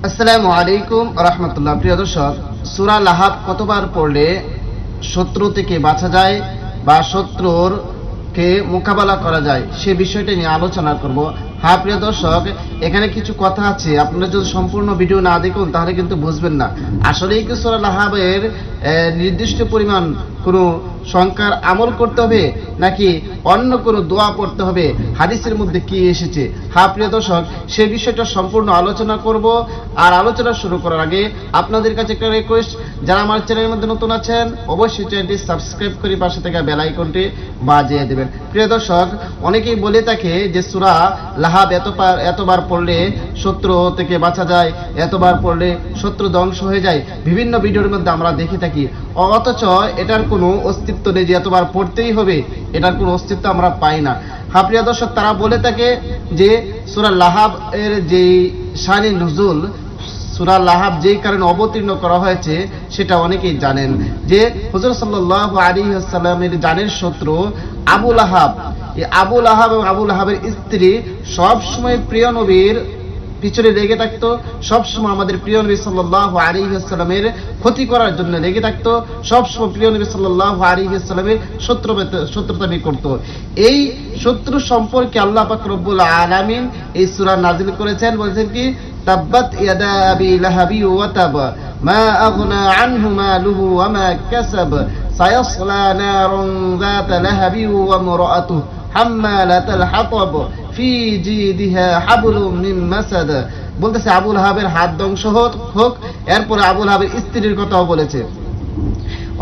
আসসালামু আলাইকুম রাহমাতুল্লাহ। প্রিয় দর্শক, সূরা লাহাব কতবার পড়লে শত্রু থেকে বাঁচা যায় বা শত্রুর কে মোকাবেলা করা যায় সে বিষয়টা নিয়ে আলোচনা করব। হ্যাঁ প্রিয় দর্শক, এখানে কিছু কথা আছে, আপনারা যদি সম্পূর্ণ ভিডিও না দেখুন তাহলে কিন্তু বুঝবেন না। আসলেই কি সূরা লাহাবের নির্দিষ্ট পরিমাণ কোনো সংখ্যার আমল করতে হবে নাকি অন্য কোনো দোয়া পড়তে হবে, হাদিসের মধ্যে কি এসেছে? হ্যাঁ প্রিয় দর্শক, সেই বিষয়টা সম্পূর্ণ আলোচনা করব। আর আলোচনা শুরু করার আগে আপনাদের কাছে একটা রিকোয়েস্ট, যারা আমার চ্যানেলের মধ্যে নতুন আছেন অবশ্যই চ্যানেলটি সাবস্ক্রাইব করে পাশে থেকে বেল আইকনটি বাজিয়ে দেবেন। প্রিয় দর্শক, অনেকেই বলে থাকে যে সূরা লাহাব এতবার পড়লে শত্রু থেকে বাঁচা যায়, এতবার পড়লে শত্রু ধ্বংস হয়ে যায়, বিভিন্ন ভিডিওর মধ্যে আমরা দেখে থাকি। অথচ এটার কোনো অস্তিত্ব নেই যে এতবার পড়তেই হবে, এটার কোনো অস্তিত্ব আমরা পাই না। হ্যাঁ প্রিয় দর্শক, তারা বলে থাকে যে সূরা লাহাব এর যেই শানে নুজুল, সূরা লাহাব যেই কারণে অবতীর্ণ করা হয়েছে সেটা অনেকেই জানেন, যে হুজুর সাল্লাল্লাহু আলাইহি ওয়াসাল্লামের জানের শত্রু আবু লাহাব, এই আবু লাহাব এবং আবু লাহাবের স্ত্রী সব সময় প্রিয় নবীর পিছনে লেগে থাকতো, সবসময় আমাদের প্রিয় নবী সাল্লাল্লাহু আলাইহি ওয়াসাল্লামের ক্ষতি করার জন্য লেগে থাকতো, সবসময় প্রিয় নবী সাল্লাল্লাহু আলাইহি ওয়াসাল্লামের শত্রুতামি করতো। এই শত্রু সম্পর্কে আল্লাহ পাক রব্বুল আলামিন এই সূরা নাযিল করেছেন। বলেছেন কি, তাব্বাত ইয়াদা আবি লাহাবি ওয়া তাব মা আগনা আনহু মালুহু ওয়া মা কাসাব সায়াসলা নারুন যাতা লাহাবি ওয়া ইমরাআতুহু হাম্মালাতাল হাতাব ফি জিদিহা হাবলুম মিন মাসাদ। বলতেছে আবু লাহাবের হাত ধ্বংস হোক। এরপরে আবু লাহাবের স্ত্রীর কথাও বলেছে,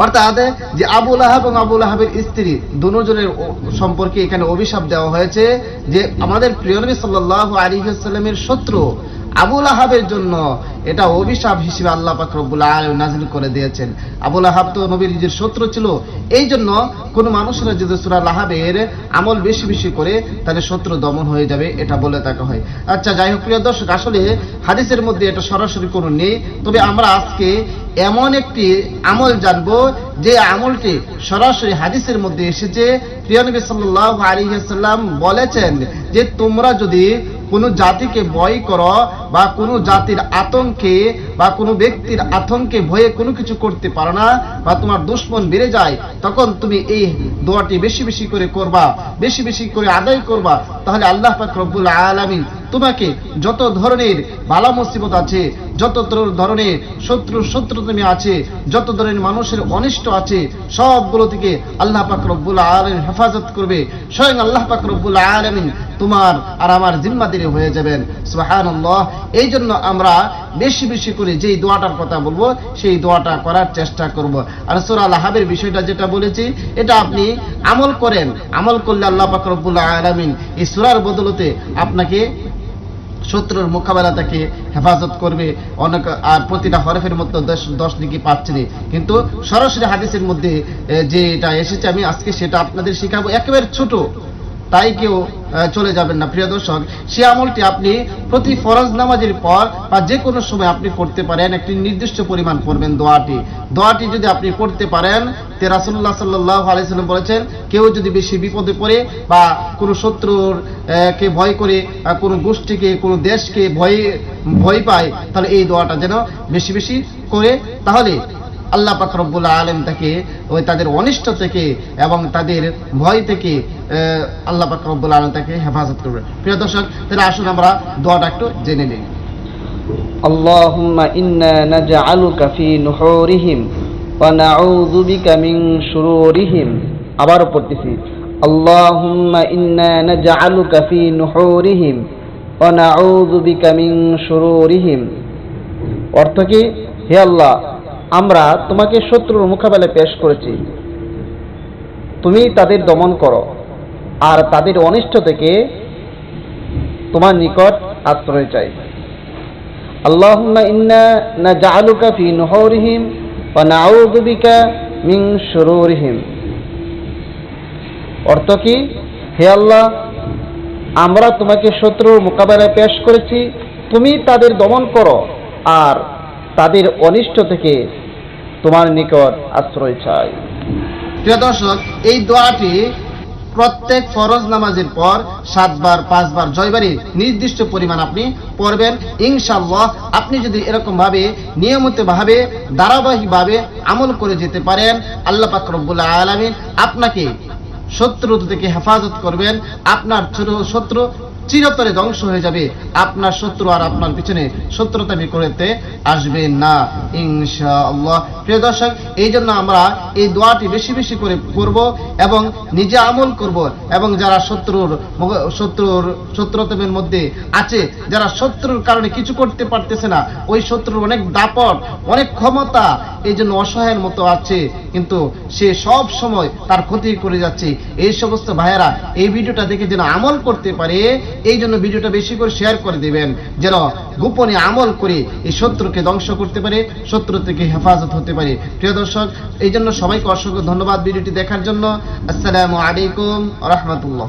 অর্থাৎ যে আবু লাহাব এবং আবু লাহাবের স্ত্রী দুজনের সম্পর্কে এখানে অভিশাপ দেওয়া হয়েছে, যে আমাদের প্রিয় নবী সাল্লাল্লাহু আলাইহি ওয়াসাল্লামের শত্রু আবু লাহাবের জন্য এটা অভিশাপ হিসেবে আল্লাহ পাক রব্বুল আলামিন নাযিল করে দিয়েছেন। আবু লাহাব তো নবীর নিজের শত্রু ছিল, এই জন্য কোন মানুষরা যদি সূরা লাহাবের আমল বেশি বেশি করে তাহলে শত্রু দমন হয়ে যাবে, এটা বলে থাকা হয়। আচ্ছা, যাই হোক প্রিয় দর্শক, আসলে হাদিসের মধ্যে এটা সরাসরি কোনো নেই, তবে আমরা আজকে এমন একটি আমল জানবো যে আমলটি সরাসরি হাদিসের মধ্যে এসেছে। প্রিয় নবী সাল্লাল্লাহু আলাইহি ওয়াসাল্লাম বলেছেন যে তোমরা যদি কোনো জাতিকে ভয় করো বা কোনো জাতির আতঙ্কে বা কোনো ব্যক্তির আতঙ্কে ভয়ে কোনো কিছু করতে পারো না বা তোমার দুশমন বেড়ে যায়, তখন তুমি এই দোয়াটি বেশি বেশি করে করবা, বেশি বেশি করে আদায় করবা, তাহলে আল্লাহ পাক রব্বুল আলামিন তোমাকে যত ধরনের বালা মুসিবত আছে, যত ধরনের শত্রুতামি আছে, যত ধরনের মানুষের অনিষ্ট আছে, সবগুলো থেকে আল্লাহ পাক রব্বুল আলামিন হেফাজত করবে। স্বয়ং আল্লাহ পাক রব্বুল আলামিন তোমার আর আমার জিম্মাদারি হয়ে যাবেন। সুবহানাল্লাহ। এই জন্য আমরা বেশি বেশি করে যেই দোয়াটার কথা বলবো সেই দোয়াটা করার চেষ্টা করব। আর সূরা লাহাবের বিষয়টা যেটা বলেছি এটা আপনি আমল করেন, আমল করলে আল্লাহ পাক রব্বুল আলামিন এই সূরার বদলতে আপনাকে শত্রুর মোকাবেলা থেকে হেফাজত করবে অনেক। আর প্রতিটা হরফের মধ্যে 10 নেকি পাচ্ছেন, কিন্তু সরাসরি হাদিসের মধ্যে যে এটা এসেছে আমি আজকে সেটা আপনাদের শেখাবো, একেবারে ছোট, তাই কেউ চলে যাবেন না। প্রিয় দর্শক, সে আমলটি আপনি প্রতি ফরজ নামাজের পর বা যে কোনো সময় আপনি করতে পারেন। একটি নির্দিষ্ট পরিমাণ পড়বেন দোয়াটি যদি আপনি করতে পারেন, তে রাসূলুল্লাহ সাল্লাল্লাহু আলাইহি ওয়াসাল্লাম বলেছেন, কেউ যদি বেশি বিপদে পড়ে বা কোনো শত্রুর কে ভয় করে, কোনো গোষ্ঠীকে, কোনো দেশকে ভয় পায়, তাহলে এই দোয়াটা যেন বেশি বেশি করে, তাহলে আল্লাহ পাক রব্বুল আলামিন তাকে ওই তাদের অনিষ্ট থেকে এবং তাদের ভয় থেকে আল্লাহ পাক রব্বুল আলামিন তাকে হেফাজত করবে। প্রিয় দর্শক, তাহলে আসুন আমরা দোয়াটা একটু জেনে নিই। আল্লাহুম্মা ইন্না নাজআলুকা ফি নুহুরিহিম ওয়া নাউযু বিকা মিন শুরুরিহিম। আবার পড়তেছি, আল্লাহুম্মা ইন্না নাজআলুকা ফি নুহুরিহিম ওয়া নাউযু বিকা মিন শুরুরিহিম। অর্থ কি, হে আল্লাহ, আমরা তোমাকে শত্রুর মোকাবেলায় পেশ করেছি, তুমি তাদের দমন করো আর তাদের অনিষ্ট থেকে তোমার নিকট আশ্রয় চাই। আল্লাহুম্মা ইন্না নাজআলুকা ফি নুহুরিহিম ওয়া নাউযু বিকা মিন শুরুরিহিম। অর্থ কি, হে আল্লাহ, আমরা তোমাকে শত্রুর মোকাবেলায় পেশ করেছি, তুমি তাদের দমন করো আর তাদের অনিষ্ট থেকে তোমার নিকট আশ্রয় চাই। প্রিয় দর্শক, এই দোয়াটি প্রত্যেক ফরজ নামাজের পর 7 বার 5 বার জয়বারই নির্দিষ্ট পরিমাণ আপনি পড়বেন। ইনশাআল্লাহ আপনি যদি এরকম ভাবে নিয়মিত ভাবে ধারাবাহিকভাবে আমল করে যেতে পারেন, আল্লাহ পাক রব্বুল আলামিন আপনাকে শত্রু থেকে হেফাজত করবেন। আপনার শত্রু চিরতরে ধ্বংস হয়ে যাবে, আপনার শত্রু আর আপনার পিছনে শত্রুতামি করতে আসবে না ইনশাআল্লাহ। প্রিয় দর্শক, এই জন্য আমরা এই দোয়াটি বেশি বেশি করে করব এবং নিজে আমল করব, এবং যারা শত্রুতামের মধ্যে আছে, যারা শত্রুর কারণে কিছু করতে পারতেছে না, ওই শত্রুর অনেক দাপট, অনেক ক্ষমতা, এই জন্য অসহায়ের মতো আছে, কিন্তু সে সব সময় তার ক্ষতি করে যাচ্ছে। এই সমস্ত ভাইয়েরা এই ভিডিওটা দেখে যেন আমল করতে পারে, এই জন্য ভিডিওটা বেশি করে শেয়ার করে দিবেন, যেন গোপনে আমল করে এই শত্রুকে ধ্বংস করতে পারে, শত্রু থেকে হেফাজত হতে পারে। প্রিয় দর্শক, এই জন্য সবাইকে অসংখ্য ধন্যবাদ ভিডিওটি দেখার জন্য। আসসালামু আলাইকুম ওয়া রাহমাতুল্লাহ।